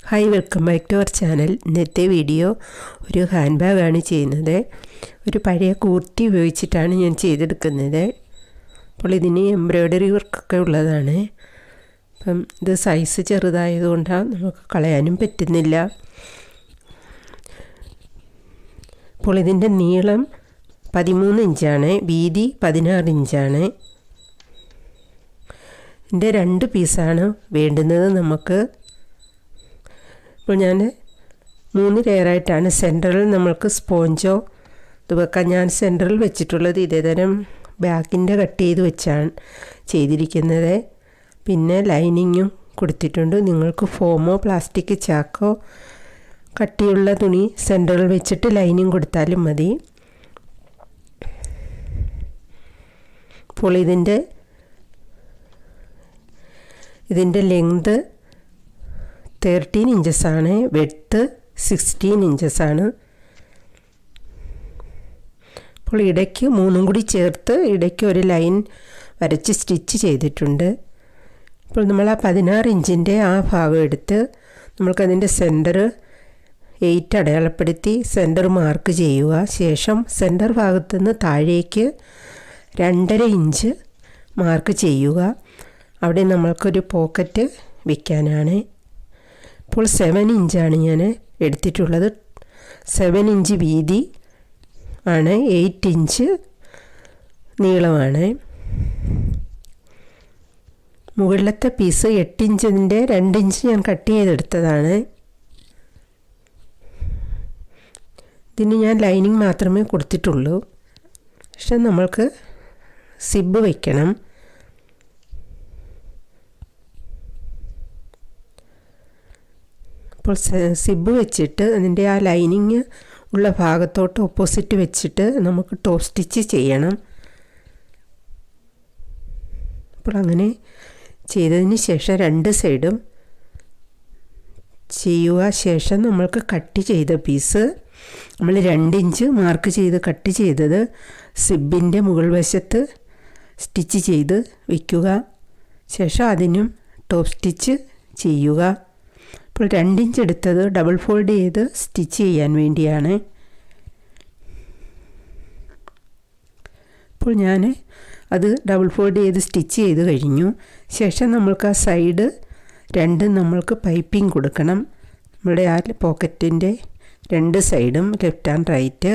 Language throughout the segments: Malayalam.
Hi, welcome back to our channel. ഇന്നത്തെ വീഡിയോ ഒരു ഹാൻഡ് ബാഗാണ് ചെയ്യുന്നത്. ഒരു പഴയ കൂർത്തി ഉപയോഗിച്ചിട്ടാണ് ഞാൻ ചെയ്തെടുക്കുന്നത്. അപ്പോൾ ഇതിന് എംബ്രോയ്ഡറി വർക്കൊക്കെ ഉള്ളതാണ്. അപ്പം ഇത് സൈസ് ചെറുതായതുകൊണ്ടാണ് നമുക്ക് കളയാനും പറ്റുന്നില്ല. അപ്പോൾ ഇതിൻ്റെ നീളം 13 ഇഞ്ചാണ്, വീതി 16 ഇഞ്ചാണ്. ഇതിൻ്റെ 2 പീസാണ് വേണ്ടുന്നത് നമുക്ക്. അപ്പോൾ ഞാൻ 3 ലെയറായിട്ടാണ്. സെൻറ്ററിൽ നമ്മൾക്ക് സ്പോഞ്ചോ ഇത് വെക്കാൻ ഞാൻ സെൻറ്ററിൽ വെച്ചിട്ടുള്ളത് ഇതേതരം ബാക്കിൻ്റെ കട്ട് ചെയ്ത് വെച്ചാണ് ചെയ്തിരിക്കുന്നത്. പിന്നെ ലൈനിങ്ങും കൊടുത്തിട്ടുണ്ട്. നിങ്ങൾക്ക് ഫോമോ പ്ലാസ്റ്റിക് ചാക്കോ കട്ടിയുള്ള തുണി സെൻറ്ററിൽ വെച്ചിട്ട് ലൈനിങ് കൊടുത്താലും മതി. അപ്പോൾ ഇതിൻ്റെ ലെങ്ത് 13 ഇഞ്ചസാണ്, വെഡ്ത്ത് 16 ഇഞ്ചസാണ്. അപ്പോൾ ഇടയ്ക്ക് 3 കൂടി ചേർത്ത് ഇടയ്ക്ക് ഒരു ലൈൻ വരച്ച് സ്റ്റിച്ച് ചെയ്തിട്ടുണ്ട്. ഇപ്പോൾ നമ്മൾ ആ 16 ഇഞ്ചിൻ്റെ ആ ഭാഗം എടുത്ത് നമ്മൾക്കതിൻ്റെ സെൻറ്റർ 8 അടയാളപ്പെടുത്തി സെൻറ്റർ മാർക്ക് ചെയ്യുക. ശേഷം സെൻറ്റർ ഭാഗത്തുനിന്ന് താഴേക്ക് 2.5 ഇഞ്ച് മാർക്ക് ചെയ്യുക. അവിടെ നമ്മൾക്കൊരു പോക്കറ്റ് വയ്ക്കാനാണ്. ഇപ്പോൾ 7 ഇഞ്ചാണ് ഞാൻ എടുത്തിട്ടുള്ളത്. 7 ഇഞ്ച് വീതി ആണ്, 8 ഇഞ്ച് നീളമാണ്. മുകളിലത്തെ പീസ് 8 ഇഞ്ചിൻ്റെ 2 ഇഞ്ച് ഞാൻ കട്ട് ചെയ്തെടുത്തതാണ്. ഇതിന് ഞാൻ ലൈനിങ് മാത്രമേ കൊടുത്തിട്ടുള്ളൂ. പക്ഷെ നമ്മൾക്ക് സിബ് വയ്ക്കണം. അപ്പോൾ സിബ് വെച്ചിട്ട് അതിൻ്റെ ആ ലൈനിങ് ഉള്ള ഭാഗത്തോട്ട് ഓപ്പോസിറ്റ് വെച്ചിട്ട് നമുക്ക് ടോപ്പ് സ്റ്റിച്ച് ചെയ്യണം. അപ്പോൾ അങ്ങനെ ചെയ്തതിന് ശേഷം 2 സൈഡും ചെയ്യുക. ശേഷം നമ്മൾക്ക് കട്ട് ചെയ്ത പീസ് നമ്മൾ 2 ഇഞ്ച് മാർക്ക് ചെയ്ത് കട്ട് ചെയ്തത് സിബിൻ്റെ മുകൾ വശത്ത് സ്റ്റിച്ച് ചെയ്ത് വയ്ക്കുക. ശേഷം അതിനും ടോപ്പ് സ്റ്റിച്ച് ചെയ്യുക. ഇപ്പോൾ 2 ഇഞ്ച് എടുത്തത് ഡബിൾ ഫോൾഡ് ചെയ്ത് സ്റ്റിച്ച് ചെയ്യാൻ വേണ്ടിയാണ്. അപ്പോൾ ഞാൻ അത് ഡബിൾ ഫോൾഡ് ചെയ്ത് സ്റ്റിച്ച് ചെയ്ത് കഴിഞ്ഞു. ശേഷം നമ്മൾക്ക് ആ സൈഡ് 2 നമ്മൾക്ക് പൈപ്പിംഗ് കൊടുക്കണം. നമ്മുടെ ആ പോക്കറ്റിൻ്റെ 2 സൈഡും ലെഫ്റ്റ് ആൻഡ് റൈറ്റ്.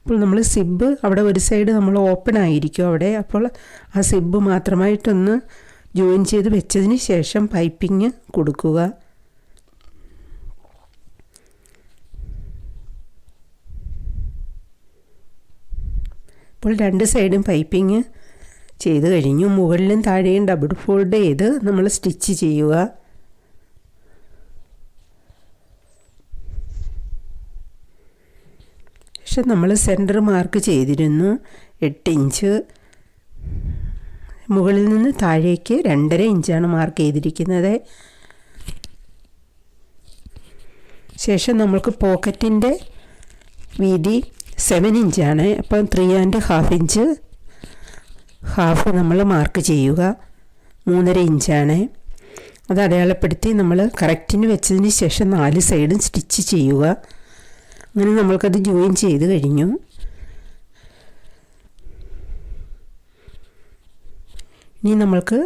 അപ്പോൾ നമ്മൾ സിബ് അവിടെ ഒരു സൈഡ് നമ്മൾ ഓപ്പൺ ആയിരിക്കും അവിടെ. അപ്പോൾ ആ സിബ് മാത്രമായിട്ടൊന്ന് ജോയിൻ ചെയ്ത് വെച്ചതിന് ശേഷം പൈപ്പിംഗ് കൊടുക്കുക. ഇപ്പോൾ 2 സൈഡും പൈപ്പിംഗ് ചെയ്ത് കഴിഞ്ഞു. മുകളിലും താഴെയും ഡബിൾ ഫോൾഡ് ചെയ്ത് നമ്മൾ സ്റ്റിച്ച് ചെയ്യുക. പക്ഷെ നമ്മൾ സെൻറ്റർ മാർക്ക് ചെയ്തിരുന്നു 8 ഇഞ്ച്. മുകളിൽ നിന്ന് താഴേക്ക് 2.5 ഇഞ്ചാണ് മാർക്ക് ചെയ്തിരിക്കുന്നത്. ശേഷം നമ്മൾക്ക് പോക്കറ്റിൻ്റെ വീതി 7 ഇഞ്ചാണ്. അപ്പം 3.5 ഇഞ്ച് ഹാഫ് നമ്മൾ മാർക്ക് ചെയ്യുക. 3.5 ഇഞ്ചാണ്. അത് അടയാളപ്പെടുത്തി നമ്മൾ കറക്റ്റിന് വെച്ചതിന് ശേഷം 4 സൈഡും സ്റ്റിച്ച് ചെയ്യുക. അങ്ങനെ നമ്മൾക്കത് ജോയിൻ ചെയ്ത് കഴിഞ്ഞു. ഇനി നമ്മൾക്ക്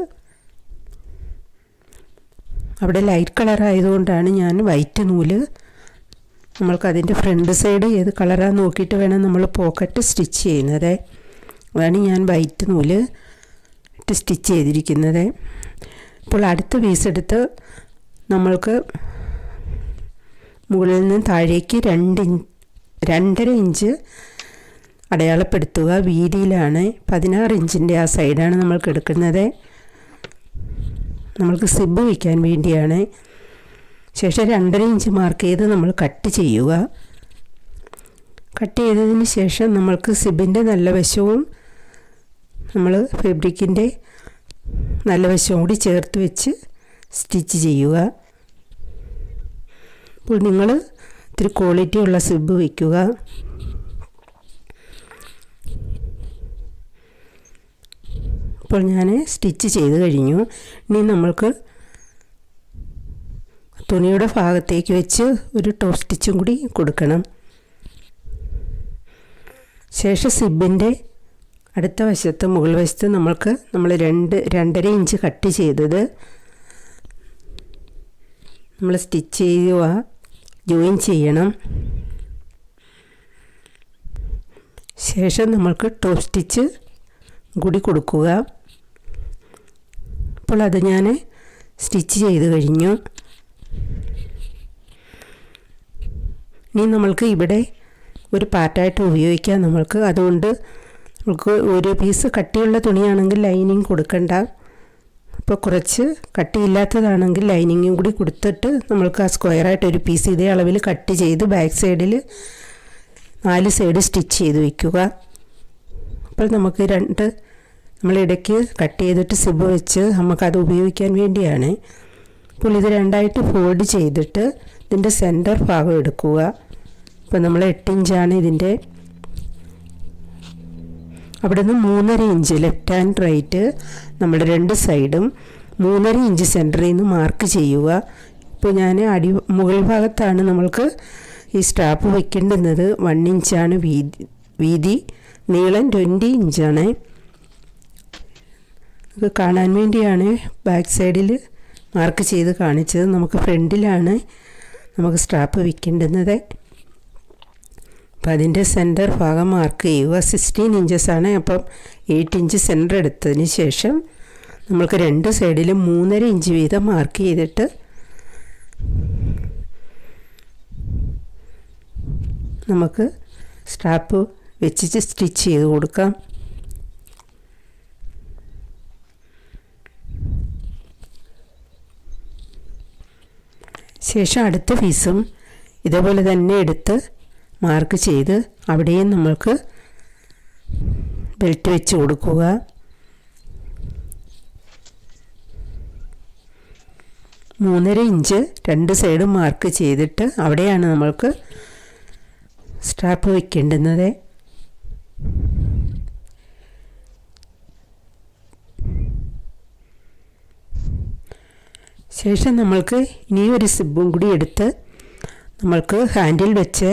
അവിടെ ലൈറ്റ് കളർ ആയതുകൊണ്ടാണ് ഞാൻ വൈറ്റ് നൂല് നമ്മൾക്കതിൻ്റെ ഫ്രണ്ട് സൈഡ് ഏത് കളറാന്ന് നോക്കിയിട്ട് വേണം നമ്മൾ പോക്കറ്റ് സ്റ്റിച്ച് ചെയ്യുന്നത്. അതാണ് ഞാൻ വൈറ്റ് നൂല് ഇട്ട് സ്റ്റിച്ച് ചെയ്തിരിക്കുന്നത്. ഇപ്പോൾ അടുത്ത പീസ് എടുത്ത് നമ്മൾക്ക് മുകളിൽ നിന്ന് താഴേക്ക് 2.5 ഇഞ്ച് അടയാളപ്പെടുത്തുക. വീതിയിലാണ് 16 ഇഞ്ചിൻ്റെ ആ സൈഡാണ് നമ്മൾക്ക് എടുക്കുന്നത്. നമ്മൾക്ക് സിബ് വയ്ക്കാൻ വേണ്ടിയാണ്. ശേഷം 2.5 ഇഞ്ച് മാർക്ക് ചെയ്ത് നമ്മൾ കട്ട് ചെയ്യുക. കട്ട് ചെയ്തതിന് ശേഷം നമ്മൾക്ക് സിബിൻ്റെ നല്ല വശവും നമ്മൾ ഫാബ്രിക്കിൻ്റെ നല്ല വശവും കൂടി ചേർത്ത് വെച്ച് സ്റ്റിച്ച് ചെയ്യുക. അപ്പോൾ നിങ്ങൾ ഇത്തിരി ക്വാളിറ്റി ഉള്ള സിബ് വയ്ക്കുക. ഇപ്പോൾ ഞാൻ സ്റ്റിച്ച് ചെയ്ത് കഴിഞ്ഞു. ഇനി നമ്മൾക്ക് തുണിയുടെ ഭാഗത്തേക്ക് വെച്ച് ഒരു ടോപ്പ് സ്റ്റിച്ചും കൂടി കൊടുക്കണം. ശേഷം സിബിൻ്റെ അടുത്ത വശത്ത് മുകൾ വശത്ത് നമ്മൾ 2.5 ഇഞ്ച് കട്ട് ചെയ്തത് നമ്മൾ സ്റ്റിച്ച് ചെയ്യുക, ജോയിൻ ചെയ്യണം. ശേഷം നമ്മൾക്ക് ടോപ്പ് സ്റ്റിച്ച് കൂടി കൊടുക്കുക. അപ്പോൾ അത് ഞാൻ സ്റ്റിച്ച് ചെയ്ത് കഴിഞ്ഞു. ഇനി നമ്മൾക്ക് ഇവിടെ ഒരു പാർട്ടായിട്ട് ഉപയോഗിക്കാം നമ്മൾക്ക്. അതുകൊണ്ട് നമുക്ക് ഒരു പീസ് കട്ടിയുള്ള തുണിയാണെങ്കിൽ ലൈനിങ് കൊടുക്കണ്ട. അപ്പോൾ കുറച്ച് കട്ടിയില്ലാത്തതാണെങ്കിൽ ലൈനിങ്ങും കൂടി കൊടുത്തിട്ട് നമ്മൾക്ക് ആ സ്ക്വയറായിട്ട് ഒരു പീസ് ഇതേ അളവിൽ കട്ട് ചെയ്ത് ബാക്ക് സൈഡിൽ 4 സൈഡ് സ്റ്റിച്ച് ചെയ്ത് വയ്ക്കുക. അപ്പോൾ നമുക്ക് നമ്മളിടയ്ക്ക് കട്ട് ചെയ്തിട്ട് സിബ് വെച്ച് നമുക്കത് ഉപയോഗിക്കാൻ വേണ്ടിയാണ്. അപ്പോൾ ഇത് 2ആയിട്ട് ഫോൾഡ് ചെയ്തിട്ട് ഇതിൻ്റെ സെൻറ്റർ ഭാഗം എടുക്കുക. ഇപ്പോൾ നമ്മൾ 8 ഇഞ്ചാണ് ഇതിൻ്റെ. അവിടെ നിന്ന് 3.5 ഇഞ്ച് ലെഫ്റ്റ് ആൻഡ് റൈറ്റ് നമ്മുടെ 2 സൈഡും 3.5 ഇഞ്ച് സെൻറ്ററിൽ നിന്ന് മാർക്ക് ചെയ്യുക. ഇപ്പോൾ ഞാൻ മുകൾ ഭാഗത്താണ് നമ്മൾക്ക് ഈ സ്ട്രാപ്പ് വയ്ക്കേണ്ടുന്നത്. 1 ഇഞ്ചാണ് വീതി, നീളം 20 ഇഞ്ചാണ്. ഇത് കാണാൻ വേണ്ടിയാണ് ബാക്ക് സൈഡിൽ മാർക്ക് ചെയ്ത് കാണിച്ചത്. നമുക്ക് ഫ്രണ്ടിലാണ് നമുക്ക് സ്ട്രാപ്പ് വയ്ക്കേണ്ടുന്നത്. അപ്പം അതിൻ്റെ സെൻറ്റർ ഭാഗം മാർക്ക് ചെയ്യുക. 16 ഇഞ്ചസാണ്. അപ്പം 8 ഇഞ്ച് സെൻറ്റർ എടുത്തതിന് ശേഷം നമ്മൾക്ക് 2 സൈഡിലും 3.5 ഇഞ്ച് വീതം മാർക്ക് ചെയ്തിട്ട് നമുക്ക് സ്ട്രാപ്പ് വെച്ചിട്ട് സ്റ്റിച്ച് ചെയ്ത് കൊടുക്കാം. ശേഷം അടുത്ത പീസും ഇതേപോലെ തന്നെ എടുത്ത് മാർക്ക് ചെയ്ത് അവിടെയും നമ്മൾക്ക് ബെൽറ്റ് വെച്ച് കൊടുക്കുക. മൂന്നര ഇഞ്ച് 2 സൈഡും മാർക്ക് ചെയ്തിട്ട് അവിടെയാണ് നമ്മൾക്ക് സ്ട്രാപ്പ് വയ്ക്കേണ്ടുന്നത്. ശേഷം നമ്മൾക്ക് ഇനിയൊരു സിബും കൂടി എടുത്ത് നമ്മൾക്ക് ഹാൻഡിൽ വെച്ച്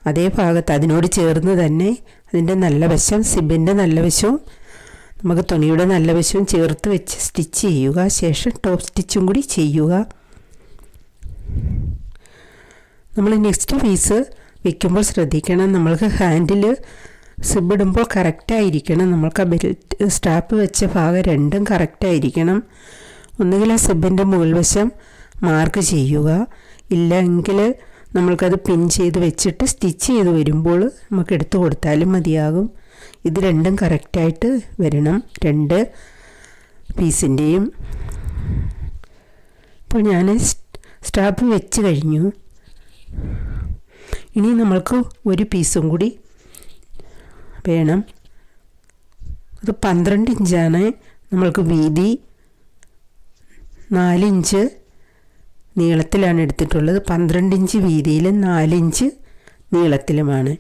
അതേ ഭാഗത്ത് അതിനോട് ചേർന്ന് തന്നെ അതിൻ്റെ നല്ല വശം, സിബിൻ്റെ നല്ല വശവും നമുക്ക് തുണിയുടെ നല്ല വശവും ചേർത്ത് വെച്ച് സ്റ്റിച്ച് ചെയ്യുക. ശേഷം ടോപ്പ് സ്റ്റിച്ചും കൂടി ചെയ്യുക. നമ്മൾ നെക്സ്റ്റ് പീസ് വയ്ക്കുമ്പോൾ ശ്രദ്ധിക്കണം, നമ്മൾക്ക് ഹാൻഡിൽ സിബ് ഇടുമ്പോൾ കറക്റ്റായിരിക്കണം. നമ്മൾക്ക് ആ ബെൽറ്റ് സ്ട്രാപ്പ് വെച്ച ഭാഗം രണ്ടും കറക്റ്റായിരിക്കണം. ഒന്നുകിൽ ആ സിബിൻ്റെ മുകൾ വശം മാർക്ക് ചെയ്യുക, ഇല്ലെങ്കിൽ നമ്മൾക്കത് പിൻ ചെയ്ത് വെച്ചിട്ട് സ്റ്റിച്ച് ചെയ്ത് വരുമ്പോൾ നമുക്ക് എടുത്തു കൊടുത്താലും മതിയാകും. ഇത് രണ്ടും കറക്റ്റായിട്ട് വരണം, 2 പീസിൻ്റെയും. ഇപ്പോൾ ഞാൻ സ്ട്രാപ്പ് വെച്ച് കഴിഞ്ഞു. ഇനി നമ്മൾക്ക് ഒരു പീസും കൂടി വേണം. അത് 12 ഇഞ്ചാണ് നമ്മൾക്ക് വീതി, 4 ഇഞ്ച് നീളത്തിലാണ് എടുത്തിട്ടുള്ളത്. 12 ഇഞ്ച് വീതിയിലും 4 ഇഞ്ച് നീളത്തിലുമാണ്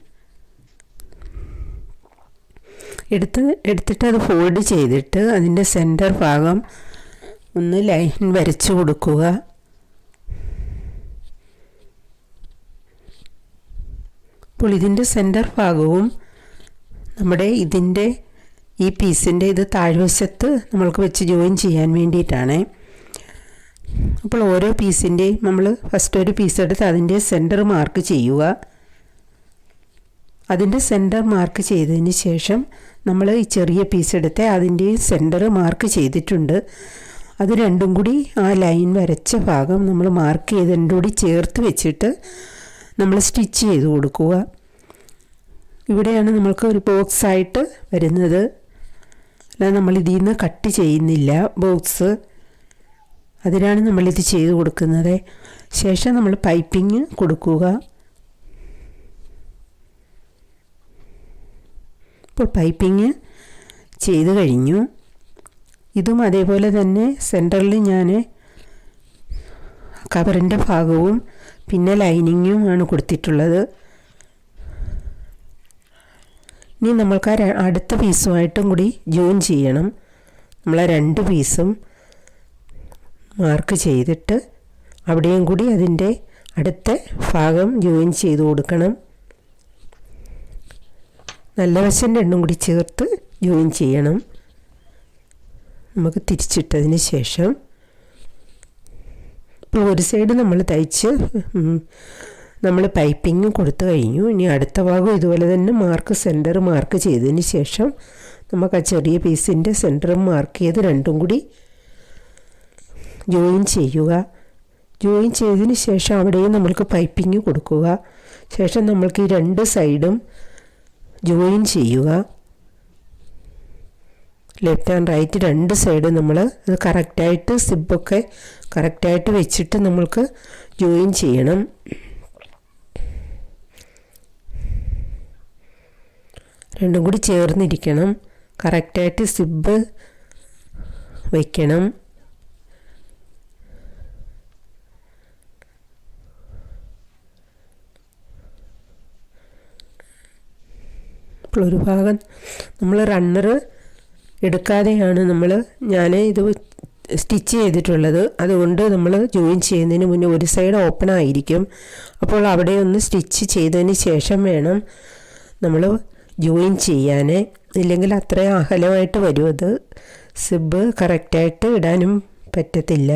എടുത്തിട്ട് അത് ഫോൾഡ് ചെയ്തിട്ട് അതിൻ്റെ സെൻറ്റർ ഭാഗം ഒന്ന് ലൈൻ വരച്ചു കൊടുക്കുക. അപ്പോൾ ഇതിൻ്റെ സെൻറ്റർ ഭാഗവും നമ്മുടെ ഇതിൻ്റെ ഈ പീസിൻ്റെ ഇത് താഴ്വശത്ത് നമ്മൾക്ക് വെച്ച് ജോയിൻ ചെയ്യാൻ വേണ്ടിയിട്ടാണ്. അപ്പോൾ ഓരോ പീസിൻ്റെയും നമ്മൾ ഫസ്റ്റ് ഒരു പീസ് എടുത്ത് അതിൻ്റെ സെൻറ്റർ മാർക്ക് ചെയ്യുക. അതിൻ്റെ സെൻറ്റർ മാർക്ക് ചെയ്തതിന് ശേഷം നമ്മൾ ഈ ചെറിയ പീസ് എടുത്ത് അതിൻ്റെ സെൻറ്റർ മാർക്ക് ചെയ്തിട്ടുണ്ട്. അത് രണ്ടും കൂടി ആ ലൈൻ വരച്ച ഭാഗം നമ്മൾ മാർക്ക് ചെയ്ത് രണ്ടും കൂടി ചേർത്ത് വെച്ചിട്ട് നമ്മൾ സ്റ്റിച്ച് ചെയ്ത് കൊടുക്കുക. ഇവിടെയാണ് നമ്മൾക്ക് ഒരു ബോക്സായിട്ട് വരുന്നത്, അല്ലാതെ നമ്മൾ ഇതിൽ നിന്ന് കട്ട് ചെയ്യുന്നില്ല ബോക്സ്. അതിനാണ് നമ്മളിത് ചെയ്ത് കൊടുക്കുന്നത്. ശേഷം നമ്മൾ പൈപ്പിങ് കൊടുക്കുക. ഇപ്പോൾ പൈപ്പിങ് ചെയ്ത് കഴിഞ്ഞു. ഇതും അതേപോലെ തന്നെ സെൻറ്ററിൽ ഞാൻ കവറിൻ്റെ ഭാഗവും പിന്നെ ലൈനിങ്ങും ആണ് കൊടുത്തിട്ടുള്ളത്. ഇനി നമ്മൾക്ക് അടുത്ത പീസുമായിട്ടും കൂടി ജോയിൻ ചെയ്യണം. നമ്മൾ ആ 2 പീസും മാർക്ക് ചെയ്തിട്ട് അവിടെയും കൂടി അതിൻ്റെ അടുത്ത ഭാഗം ജോയിൻ ചെയ്ത് കൊടുക്കണം. നല്ല വശം രണ്ടും കൂടി ചേർത്ത് ജോയിൻ ചെയ്യണം. നമുക്ക് തിരിച്ചിട്ടതിന് ശേഷം ഇപ്പോൾ ഒരു സൈഡ് നമ്മൾ തയ്ച്ച് നമ്മൾ പൈപ്പിങ് കൊടുത്തു കഴിഞ്ഞു. ഇനി അടുത്ത ഭാഗം ഇതുപോലെ തന്നെ സെൻറ്റർ മാർക്ക് ചെയ്തതിന് ശേഷം നമുക്ക് ആ ചെറിയ പീസിൻ്റെ സെൻറ്റർ മാർക്ക് ചെയ്ത് രണ്ടും കൂടി ജോയിൻ ചെയ്യുക. ജോയിൻ ചെയ്തതിന് ശേഷം അവിടെയും നമ്മൾക്ക് പൈപ്പിങ് കൊടുക്കുക. ശേഷം നമ്മൾക്ക് ഈ 2 സൈഡും ജോയിൻ ചെയ്യുക. ലെഫ്റ്റ് ആൻഡ് റൈറ്റ് 2 സൈഡ് നമ്മൾ അത് കറക്റ്റായിട്ട് സിബൊക്കെ കറക്റ്റായിട്ട് വെച്ചിട്ട് നമ്മൾക്ക് ജോയിൻ ചെയ്യണം. രണ്ടും കൂടി ചേർന്നിരിക്കണം. കറക്റ്റായിട്ട് സിബ് വയ്ക്കണം. ഇപ്പോൾ ഒരു ഭാഗം നമ്മൾ റണ്ണർ എടുക്കാതെയാണ് ഞാൻ ഇത് സ്റ്റിച്ച് ചെയ്തിട്ടുള്ളത്. അതുകൊണ്ട് നമ്മൾ ജോയിൻ ചെയ്യുന്നതിന് മുന്നേ ഒരു സൈഡ് ഓപ്പൺ ആയിരിക്കും. അപ്പോൾ അവിടെ ഒന്ന് സ്റ്റിച്ച് ചെയ്തതിന് ശേഷം വേണം നമ്മൾ ജോയിൻ ചെയ്യാൻ. ഇല്ലെങ്കിൽ അത്രയും അകലമായിട്ട് വരും. അത് സിബ് കറക്റ്റായിട്ട് ഇടാനും പറ്റത്തില്ല.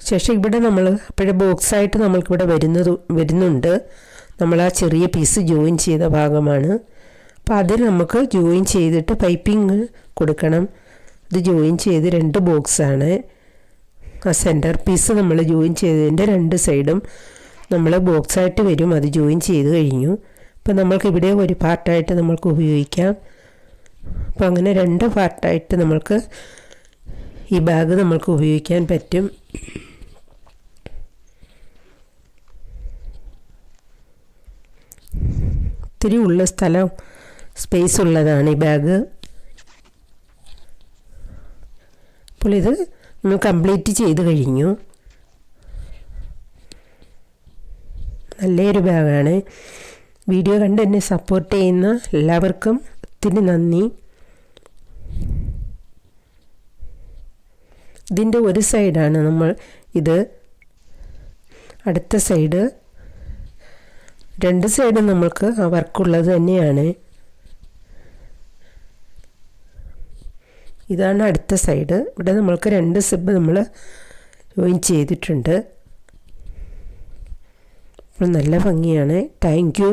ശേഷം ഇവിടെ നമ്മൾ അപ്പോഴേ ബോക്സായിട്ട് നമ്മൾക്കിവിടെ വരുന്നുണ്ട്. നമ്മൾ ആ ചെറിയ പീസ് ജോയിൻ ചെയ്ത ഭാഗമാണ്. അപ്പോൾ അതിൽ നമുക്ക് ജോയിൻ ചെയ്തിട്ട് പൈപ്പിംഗ് കൊടുക്കണം. ഇത് ജോയിൻ ചെയ്ത് 2 ബോക്സാണ്. ആ സെൻറ്റർ പീസ് നമ്മൾ ജോയിൻ ചെയ്തതിൻ്റെ 2 സൈഡും നമ്മൾ ബോക്സായിട്ട് വരും. അത് ജോയിൻ ചെയ്ത് കഴിഞ്ഞു. അപ്പോൾ നമ്മൾക്ക് ഇവിടെ ഒരു പാർട്ടായിട്ട് നമ്മൾക്ക് ഉപയോഗിക്കാം. അപ്പോൾ അങ്ങനെ 2 പാർട്ടായിട്ട് നമ്മൾക്ക് ഈ ബാഗ് നമ്മൾക്ക് ഉപയോഗിക്കാൻ പറ്റും. ഒത്തിരി ഉള്ള സ്ഥലം സ്പേസ് ഉള്ളതാണ് ഈ ബാഗ്. അപ്പോൾ ഇത് നമ്മൾ കംപ്ലീറ്റ് ചെയ്ത് കഴിഞ്ഞു. നല്ലൊരു ബാഗാണ്. വീഡിയോ കണ്ട് എന്നെ സപ്പോർട്ട് ചെയ്യുന്ന എല്ലാവർക്കും ഒത്തിരി നന്ദി. ഇതിൻ്റെ ഒരു സൈഡാണ് നമ്മൾ ഇത്. അടുത്ത സൈഡ് 2 സൈഡും നമ്മൾക്ക് ആ വർക്കുള്ളത് തന്നെയാണ്. ഇതാണ് അടുത്ത സൈഡ്. ഇവിടെ നമ്മൾക്ക് 2 സിബ് നമ്മൾ ജോയിൻ ചെയ്തിട്ടുണ്ട്. അപ്പോൾ നല്ല ഭംഗിയാണ്. Thank you.